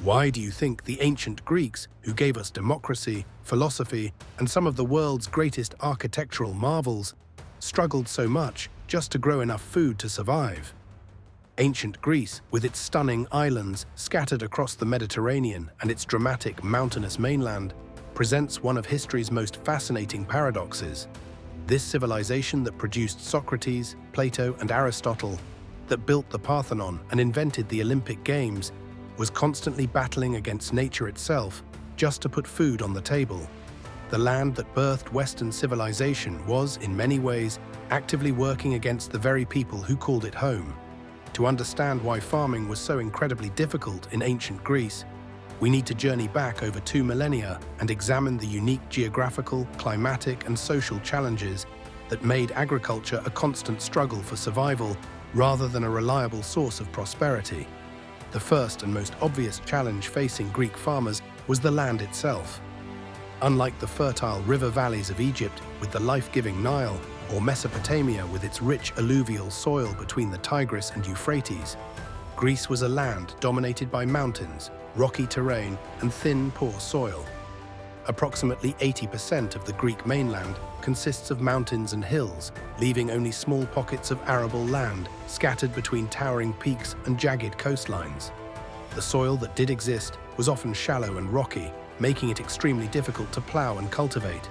Why do you think the ancient Greeks, who gave us democracy, philosophy, and some of the world's greatest architectural marvels, struggled so much just to grow enough food to survive? Ancient Greece, with its stunning islands scattered across the Mediterranean and its dramatic mountainous mainland, presents one of history's most fascinating paradoxes. This civilization that produced Socrates, Plato, and Aristotle, that built the Parthenon and invented the Olympic Games, was constantly battling against nature itself just to put food on the table. The land that birthed Western civilization was, in many ways, actively working against the very people who called it home. To understand why farming was so incredibly difficult in ancient Greece, we need to journey back over 2 millennia and examine the unique geographical, climatic, and social challenges that made agriculture a constant struggle for survival rather than a reliable source of prosperity. The first and most obvious challenge facing Greek farmers was the land itself. Unlike the fertile river valleys of Egypt with the life-giving Nile, or Mesopotamia with its rich alluvial soil between the Tigris and Euphrates, Greece was a land dominated by mountains, rocky terrain, and thin, poor soil. Approximately 80% of the Greek mainland consists of mountains and hills, leaving only small pockets of arable land scattered between towering peaks and jagged coastlines. The soil that did exist was often shallow and rocky, making it extremely difficult to plow and cultivate.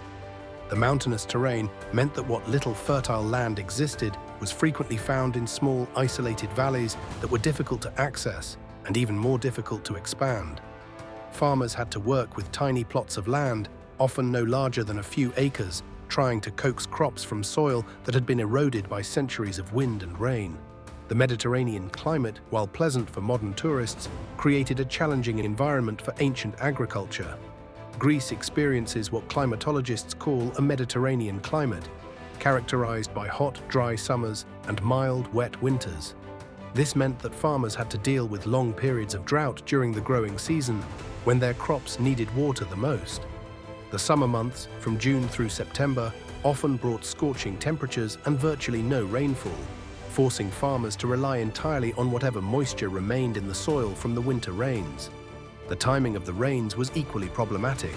The mountainous terrain meant that what little fertile land existed was frequently found in small, isolated valleys that were difficult to access and even more difficult to expand. Farmers had to work with tiny plots of land, often no larger than a few acres, trying to coax crops from soil that had been eroded by centuries of wind and rain. The Mediterranean climate, while pleasant for modern tourists, created a challenging environment for ancient agriculture. Greece experiences what climatologists call a Mediterranean climate, characterized by hot, dry summers and mild, wet winters. This meant that farmers had to deal with long periods of drought during the growing season, when their crops needed water the most. The summer months, from June through September, often brought scorching temperatures and virtually no rainfall, forcing farmers to rely entirely on whatever moisture remained in the soil from the winter rains. The timing of the rains was equally problematic.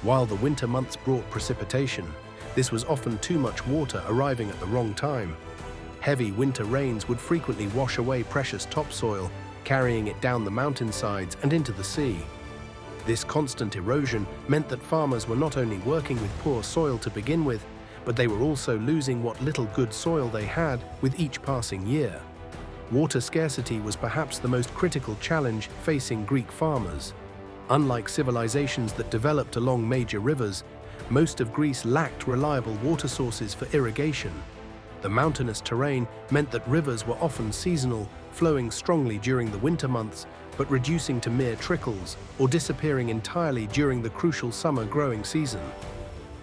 While the winter months brought precipitation, this was often too much water arriving at the wrong time. Heavy winter rains would frequently wash away precious topsoil, carrying it down the mountainsides and into the sea. This constant erosion meant that farmers were not only working with poor soil to begin with, but they were also losing what little good soil they had with each passing year. Water scarcity was perhaps the most critical challenge facing Greek farmers. Unlike civilizations that developed along major rivers, most of Greece lacked reliable water sources for irrigation. The mountainous terrain meant that rivers were often seasonal, flowing strongly during the winter months, but reducing to mere trickles or disappearing entirely during the crucial summer growing season.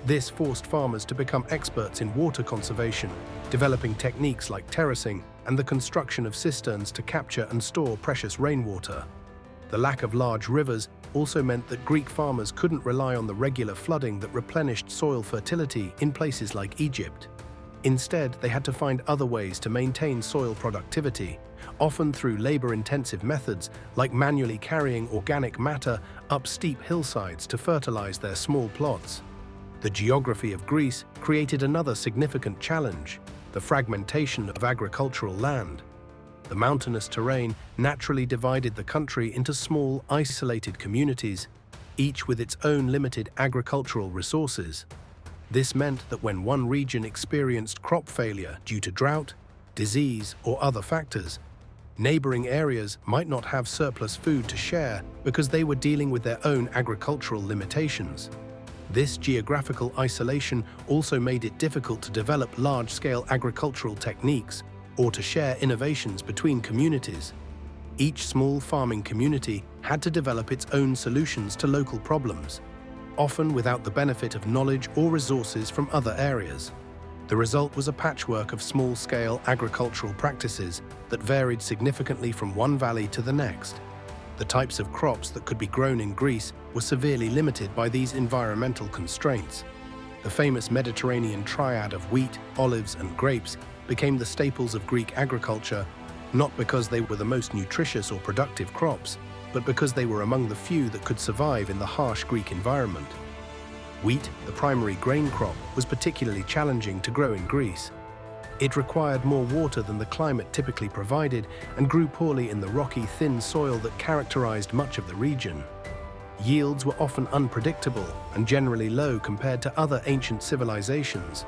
This forced farmers to become experts in water conservation, developing techniques like terracing and the construction of cisterns to capture and store precious rainwater. The lack of large rivers also meant that Greek farmers couldn't rely on the regular flooding that replenished soil fertility in places like Egypt. Instead, they had to find other ways to maintain soil productivity, often through labor-intensive methods like manually carrying organic matter up steep hillsides to fertilize their small plots. The geography of Greece created another significant challenge: the fragmentation of agricultural land. The mountainous terrain naturally divided the country into small, isolated communities, each with its own limited agricultural resources. This meant that when one region experienced crop failure due to drought, disease, or other factors, neighboring areas might not have surplus food to share because they were dealing with their own agricultural limitations. This geographical isolation also made it difficult to develop large-scale agricultural techniques or to share innovations between communities. Each small farming community had to develop its own solutions to local problems, often without the benefit of knowledge or resources from other areas. The result was a patchwork of small-scale agricultural practices that varied significantly from one valley to the next. The types of crops that could be grown in Greece were severely limited by these environmental constraints. The famous Mediterranean triad of wheat, olives, and grapes became the staples of Greek agriculture, not because they were the most nutritious or productive crops, but because they were among the few that could survive in the harsh Greek environment. Wheat, the primary grain crop, was particularly challenging to grow in Greece. It required more water than the climate typically provided and grew poorly in the rocky, thin soil that characterized much of the region. Yields were often unpredictable and generally low compared to other ancient civilizations.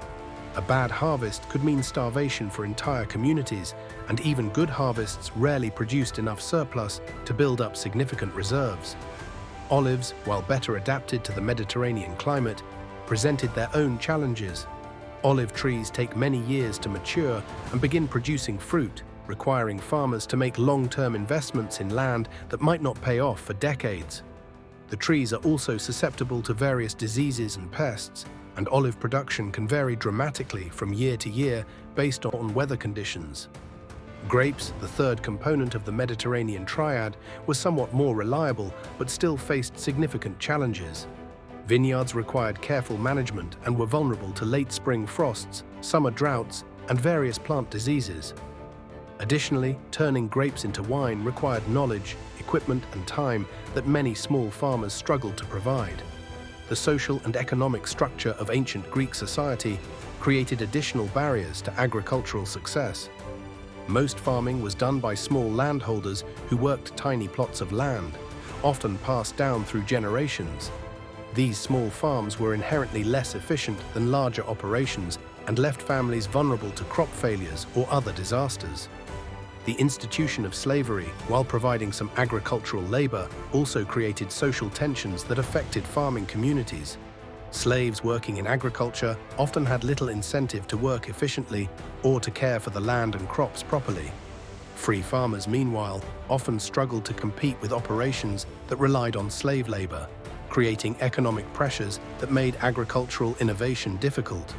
A bad harvest could mean starvation for entire communities, and even good harvests rarely produced enough surplus to build up significant reserves. Olives, while better adapted to the Mediterranean climate, presented their own challenges. Olive trees take many years to mature and begin producing fruit, requiring farmers to make long-term investments in land that might not pay off for decades. The trees are also susceptible to various diseases and pests, and olive production can vary dramatically from year to year based on weather conditions. Grapes, the third component of the Mediterranean triad, were somewhat more reliable but still faced significant challenges. Vineyards required careful management and were vulnerable to late spring frosts, summer droughts, and various plant diseases. Additionally, turning grapes into wine required knowledge, equipment, and time that many small farmers struggled to provide. The social and economic structure of ancient Greek society created additional barriers to agricultural success. Most farming was done by small landholders who worked tiny plots of land, often passed down through generations. These small farms were inherently less efficient than larger operations and left families vulnerable to crop failures or other disasters. The institution of slavery, while providing some agricultural labor, also created social tensions that affected farming communities. Slaves working in agriculture often had little incentive to work efficiently or to care for the land and crops properly. Free farmers, meanwhile, often struggled to compete with operations that relied on slave labor, creating economic pressures that made agricultural innovation difficult.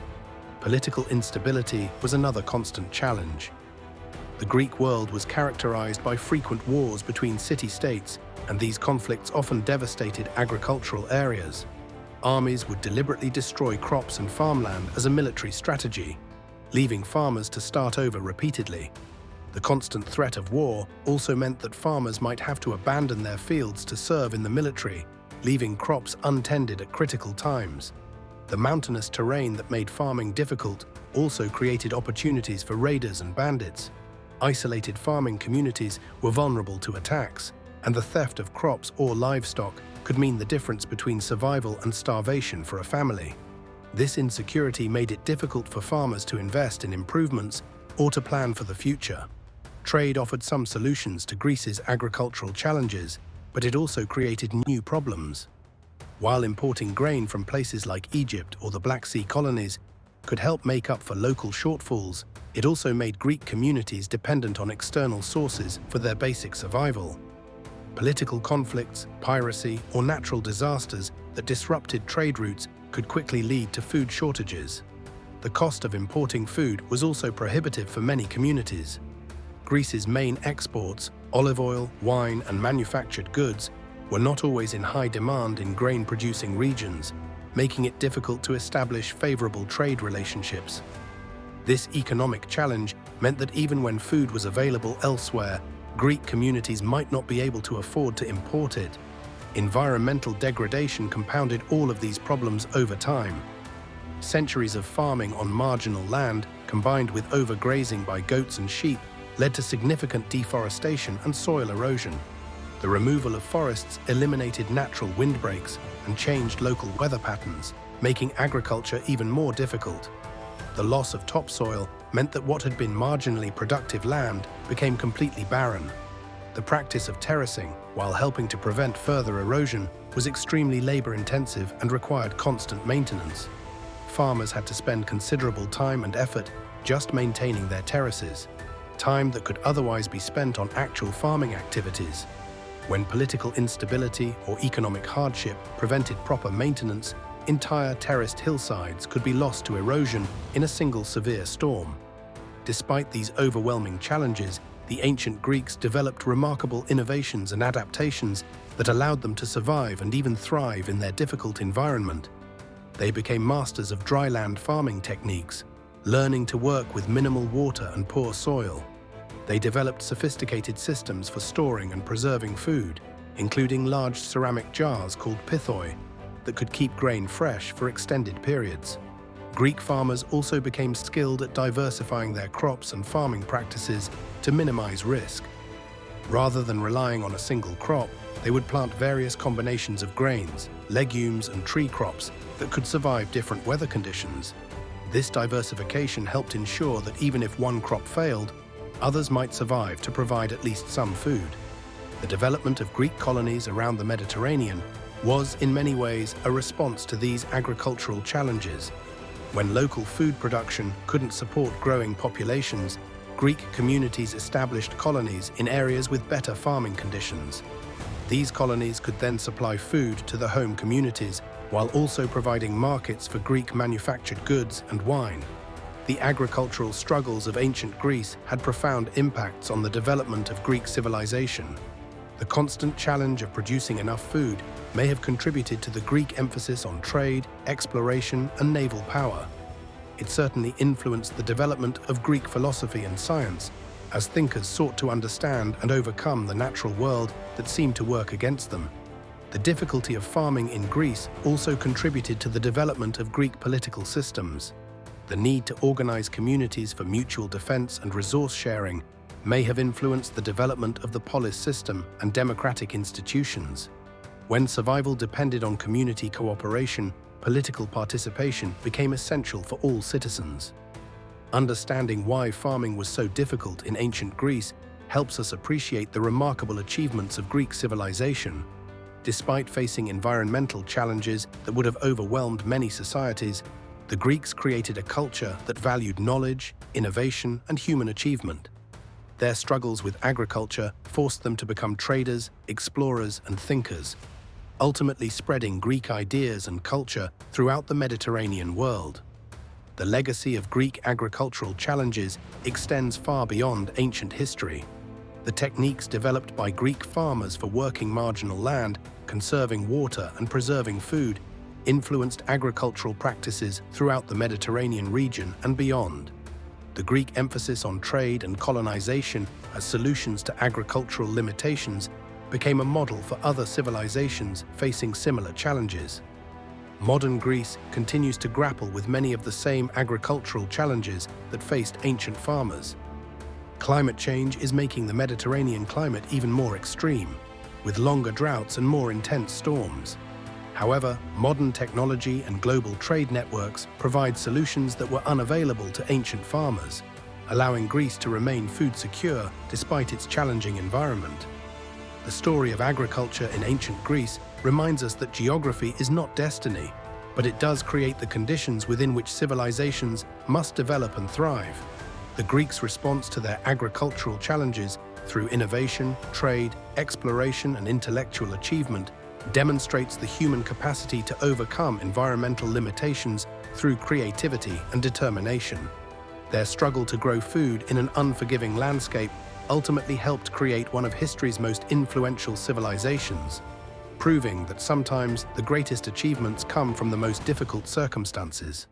Political instability was another constant challenge. The Greek world was characterized by frequent wars between city-states, and these conflicts often devastated agricultural areas. Armies would deliberately destroy crops and farmland as a military strategy, leaving farmers to start over repeatedly. The constant threat of war also meant that farmers might have to abandon their fields to serve in the military, leaving crops untended at critical times. The mountainous terrain that made farming difficult also created opportunities for raiders and bandits. Isolated farming communities were vulnerable to attacks, and the theft of crops or livestock could mean the difference between survival and starvation for a family. This insecurity made it difficult for farmers to invest in improvements or to plan for the future. Trade offered some solutions to Greece's agricultural challenges, but it also created new problems. While importing grain from places like Egypt or the Black Sea colonies could help make up for local shortfalls, it also made Greek communities dependent on external sources for their basic survival. Political conflicts, piracy, or natural disasters that disrupted trade routes could quickly lead to food shortages. The cost of importing food was also prohibitive for many communities. Greece's main exports, olive oil, wine, and manufactured goods, were not always in high demand in grain-producing regions, making it difficult to establish favorable trade relationships. This economic challenge meant that even when food was available elsewhere, Greek communities might not be able to afford to import it. Environmental degradation compounded all of these problems over time. Centuries of farming on marginal land, combined with overgrazing by goats and sheep, led to significant deforestation and soil erosion. The removal of forests eliminated natural windbreaks and changed local weather patterns, making agriculture even more difficult. The loss of topsoil meant that what had been marginally productive land became completely barren. The practice of terracing, while helping to prevent further erosion, was extremely labor-intensive and required constant maintenance. Farmers had to spend considerable time and effort just maintaining their terraces, time that could otherwise be spent on actual farming activities. When political instability or economic hardship prevented proper maintenance, entire terraced hillsides could be lost to erosion in a single severe storm. Despite these overwhelming challenges, the ancient Greeks developed remarkable innovations and adaptations that allowed them to survive and even thrive in their difficult environment. They became masters of dryland farming techniques, learning to work with minimal water and poor soil. They developed sophisticated systems for storing and preserving food, including large ceramic jars called pithoi that could keep grain fresh for extended periods. Greek farmers also became skilled at diversifying their crops and farming practices to minimize risk. Rather than relying on a single crop, they would plant various combinations of grains, legumes, and tree crops that could survive different weather conditions. This diversification helped ensure that even if one crop failed, others might survive to provide at least some food. The development of Greek colonies around the Mediterranean was, in many ways, a response to these agricultural challenges. When local food production couldn't support growing populations, Greek communities established colonies in areas with better farming conditions. These colonies could then supply food to the home communities while also providing markets for Greek manufactured goods and wine. The agricultural struggles of ancient Greece had profound impacts on the development of Greek civilization. The constant challenge of producing enough food may have contributed to the Greek emphasis on trade, exploration, and naval power. It certainly influenced the development of Greek philosophy and science, as thinkers sought to understand and overcome the natural world that seemed to work against them. The difficulty of farming in Greece also contributed to the development of Greek political systems. The need to organize communities for mutual defense and resource sharing may have influenced the development of the polis system and democratic institutions. When survival depended on community cooperation, political participation became essential for all citizens. Understanding why farming was so difficult in ancient Greece helps us appreciate the remarkable achievements of Greek civilization. Despite facing environmental challenges that would have overwhelmed many societies, the Greeks created a culture that valued knowledge, innovation, and human achievement. Their struggles with agriculture forced them to become traders, explorers, and thinkers, ultimately spreading Greek ideas and culture throughout the Mediterranean world. The legacy of Greek agricultural challenges extends far beyond ancient history. The techniques developed by Greek farmers for working marginal land, conserving water, and preserving food influenced agricultural practices throughout the Mediterranean region and beyond. The Greek emphasis on trade and colonization as solutions to agricultural limitations became a model for other civilizations facing similar challenges. Modern Greece continues to grapple with many of the same agricultural challenges that faced ancient farmers. Climate change is making the Mediterranean climate even more extreme, with longer droughts and more intense storms. However, modern technology and global trade networks provide solutions that were unavailable to ancient farmers, allowing Greece to remain food secure despite its challenging environment. The story of agriculture in ancient Greece reminds us that geography is not destiny, but it does create the conditions within which civilizations must develop and thrive. The Greeks' response to their agricultural challenges through innovation, trade, exploration, and intellectual achievement demonstrates the human capacity to overcome environmental limitations through creativity and determination. Their struggle to grow food in an unforgiving landscape ultimately helped create one of history's most influential civilizations, proving that sometimes the greatest achievements come from the most difficult circumstances.